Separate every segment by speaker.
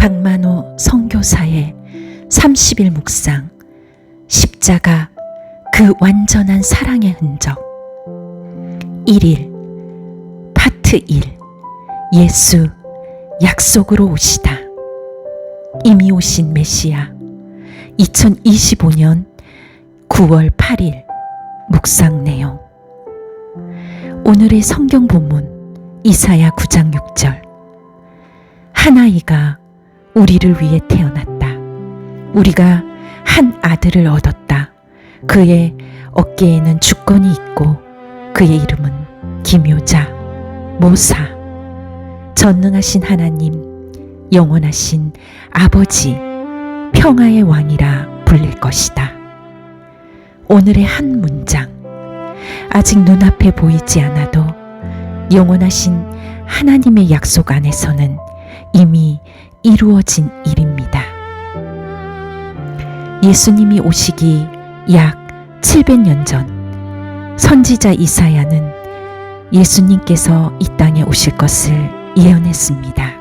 Speaker 1: 박만호 선교사의 30일 묵상, 십자가 그 완전한 사랑의 흔적. 1일 파트 1. 예수 약속으로 오시다. 이미 오신 메시아. 2025년 9월 8일 묵상 내용. 오늘의 성경 본문 이사야 9장 6절. 한 아이가 우리를 위해 태어났다. 우리가 한 아들을 얻었다. 그의 어깨에는 주권이 있고 그의 이름은 기묘자, 모사, 전능하신 하나님, 영원하신 아버지, 평화의 왕이라 불릴 것이다. 오늘의 한 문장. 아직 눈앞에 보이지 않아도 영원하신 하나님의 약속 안에서는 이미 이루어진 일입니다. 예수님이 오시기 약 700년 전 선지자 이사야는 예수님께서 이 땅에 오실 것을 예언했습니다.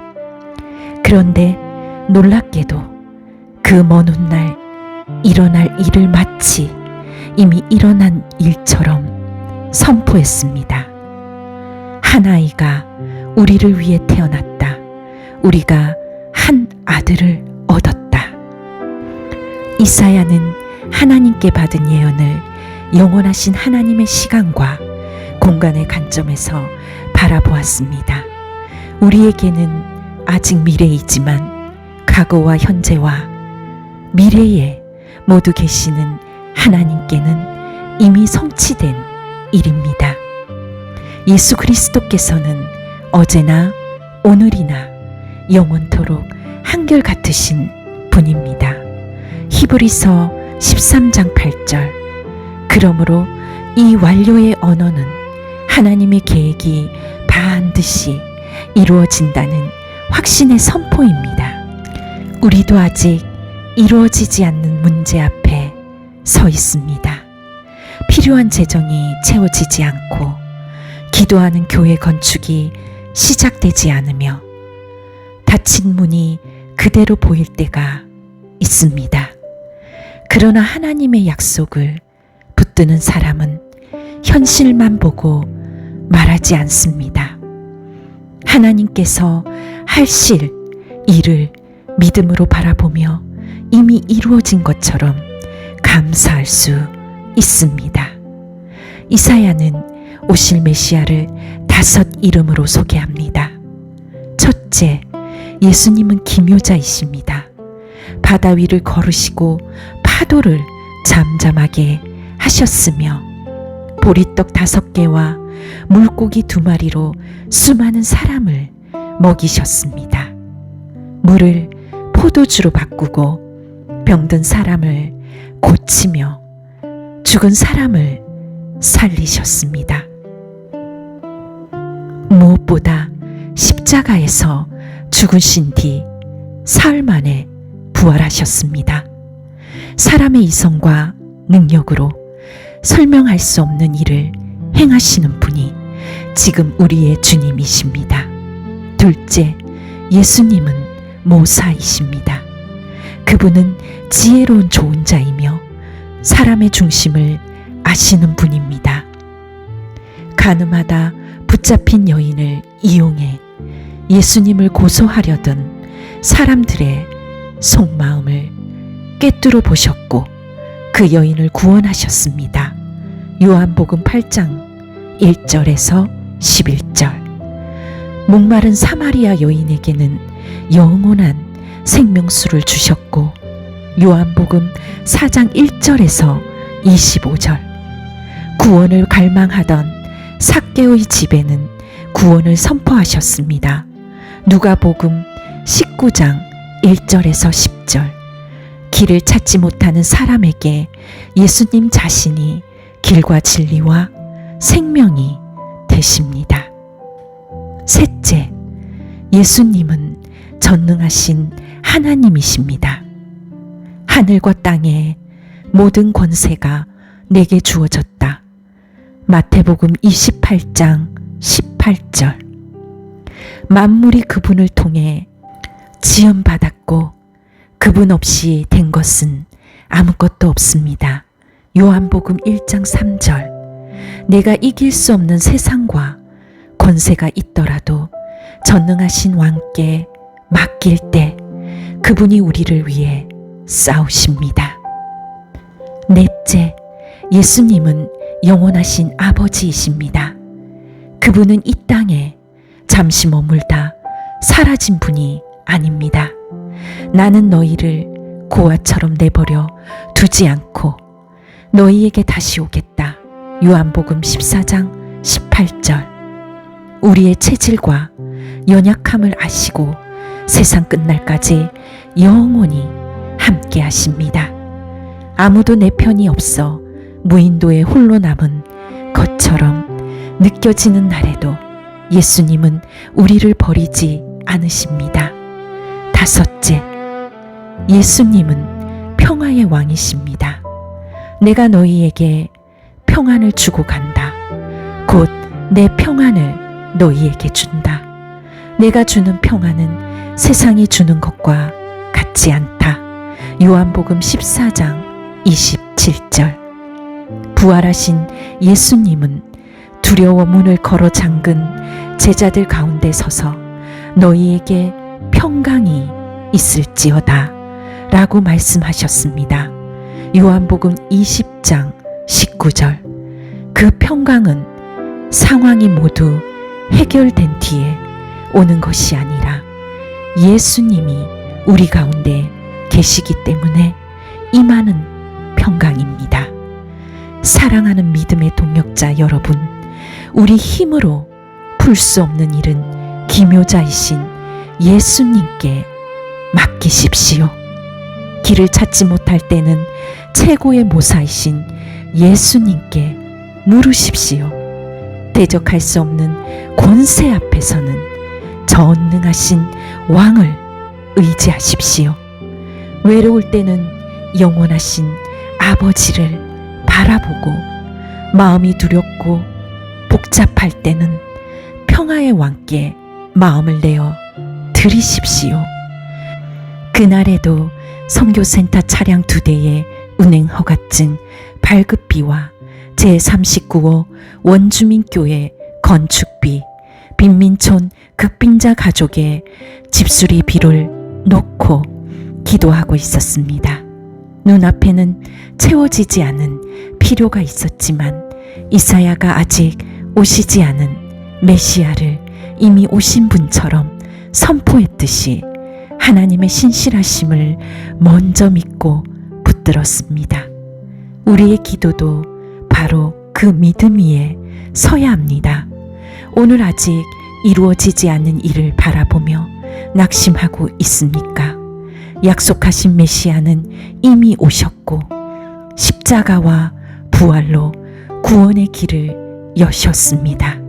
Speaker 1: 그런데 놀랍게도 그 먼 훗날 일어날 일을 마치 이미 일어난 일처럼 선포했습니다. 한 아이가 우리를 위해 태어났다. 우리가 한 아들을 얻었다. 이사야는 하나님께 받은 예언을 영원하신 하나님의 시간과 공간의 관점에서 바라보았습니다. 우리에게는 아직 미래이지만 과거와 현재와 미래에 모두 계시는 하나님께는 이미 성취된 일입니다. 예수 그리스도께서는 어제나 오늘이나 영원토록 한결같으신 분입니다. 히브리서 13장 8절. 그러므로 이 완료의 언어는 하나님의 계획이 반드시 이루어진다는 확신의 선포입니다. 우리도 아직 이루어지지 않는 문제 앞에 서 있습니다. 필요한 재정이 채워지지 않고 기도하는 교회 건축이 시작되지 않으며 닫힌 문이 그대로 보일 때가 있습니다. 그러나 하나님의 약속을 붙드는 사람은 현실만 보고 말하지 않습니다. 하나님께서 하실 일을 믿음으로 바라보며 이미 이루어진 것처럼 감사할 수 있습니다. 이사야는 오실 메시아를 5 이름으로 소개합니다. 첫째, 예수님은 기묘자이십니다. 바다 위를 걸으시고 파도를 잠잠하게 하셨으며 보리떡 5개와 물고기 2마리로 수많은 사람을 먹이셨습니다. 물을 포도주로 바꾸고 병든 사람을 고치며 죽은 사람을 살리셨습니다. 무엇보다 십자가에서 죽으신 뒤 사흘 만에 부활하셨습니다. 사람의 이성과 능력으로 설명할 수 없는 일을 행하시는 분이 지금 우리의 주님이십니다. 둘째, 예수님은 모사이십니다. 그분은 지혜로운 조언자이며 사람의 중심을 아시는 분입니다. 가늠하다 붙잡힌 여인을 이용해 예수님을 고소하려던 사람들의 속마음을 꿰뚫어 보셨고 그 여인을 구원하셨습니다. 요한복음 8장 1절에서 11절. 목마른 사마리아 여인에게는 영원한 생명수를 주셨고 요한복음 4장 1절에서 25절. 구원을 갈망하던 삭개오의 집에는 구원을 선포하셨습니다. 누가복음 19장 1절에서 10절. 길을 찾지 못하는 사람에게 예수님 자신이 길과 진리와 생명이 되십니다. 셋째, 예수님은 전능하신 하나님이십니다. 하늘과 땅의 모든 권세가 내게 주어졌다. 마태복음 28장 18절. 만물이 그분을 통해 지음받았고 그분 없이 된 것은 아무것도 없습니다. 요한복음 1장 3절. 내가 이길 수 없는 세상과 권세가 있더라도 전능하신 왕께 맡길 때 그분이 우리를 위해 싸우십니다. 넷째, 예수님은 영원하신 아버지이십니다. 그분은 이 땅에 잠시 머물다 사라진 분이 아닙니다. 나는 너희를 고아처럼 내버려 두지 않고 너희에게 다시 오겠다. 요한복음 14장 18절. 우리의 체질과 연약함을 아시고 세상 끝날까지 영원히 함께 하십니다. 아무도 내 편이 없어 무인도에 홀로 남은 것처럼 느껴지는 날에도 예수님은 우리를 버리지 않으십니다. 다섯째, 예수님은 평화의 왕이십니다. 내가 너희에게 평안을 주고 간다. 곧 내 평안을 너희에게 준다. 내가 주는 평안은 세상이 주는 것과 같지 않다. 요한복음 14장 27절. 부활하신 예수님은 두려워 문을 걸어 잠근 제자들 가운데 서서 너희에게 평강이 있을지어다 라고 말씀하셨습니다. 요한복음 20장 19절. 그 평강은 상황이 모두 해결된 뒤에 오는 것이 아니라 예수님이 우리 가운데 계시기 때문에 임하는 평강입니다. 사랑하는 믿음의 동역자 여러분, 우리 힘으로 풀 수 없는 일은 기묘자이신 예수님께 맡기십시오. 길을 찾지 못할 때는 최고의 모사이신 예수님께 물으십시오. 대적할 수 없는 권세 앞에서는 전능하신 왕을 의지하십시오. 외로울 때는 영원하신 아버지를 바라보고 마음이 두렵고 복잡할 때는 평화의 왕께 마음을 내어 드리십시오. 그날에도 선교센터 차량 2대의 운행 허가증 발급비와 제39호 원주민교회 건축비, 빈민촌 극빈자 가족의 집수리비를 놓고 기도하고 있었습니다. 눈앞에는 채워지지 않은 필요가 있었지만 이사야가 아직 오시지 않은 메시아를 이미 오신 분처럼 선포했듯이 하나님의 신실하심을 먼저 믿고 붙들었습니다. 우리의 기도도 바로 그 믿음 위에 서야 합니다. 오늘 아직 이루어지지 않는 일을 바라보며 낙심하고 있습니까? 약속하신 메시아는 이미 오셨고 십자가와 부활로 구원의 길을 여셨습니다.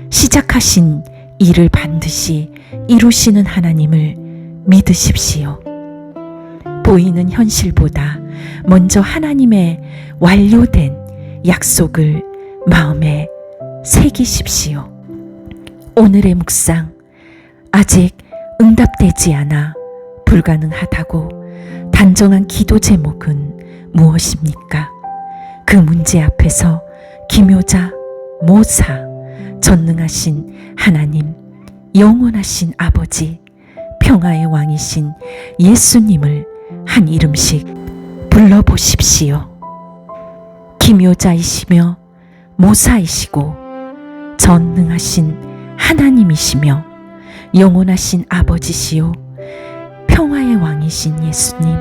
Speaker 1: 시작하신 일을 반드시 이루시는 하나님을 믿으십시오. 보이는 현실보다 먼저 하나님의 완료된 약속을 마음에 새기십시오. 오늘의 묵상, 아직 응답되지 않아 불가능하다고 단정한 기도 제목은 무엇입니까? 그 문제 앞에서 기묘자, 모사, 전능하신 하나님, 영원하신 아버지, 평화의 왕이신 예수님을 한 이름씩 불러보십시오. 기묘자이시며 모사이시고 전능하신 하나님이시며 영원하신 아버지시요 평화의 왕이신 예수님,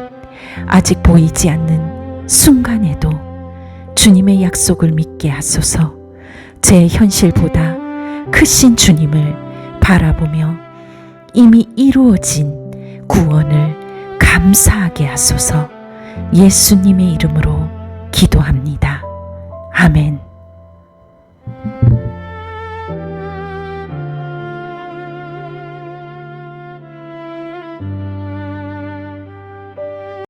Speaker 1: 아직 보이지 않는 순간에도 주님의 약속을 믿게 하소서. 제 현실보다 크신 주님을 바라보며 이미 이루어진 구원을 감사하게 하소서. 예수님의 이름으로 기도합니다.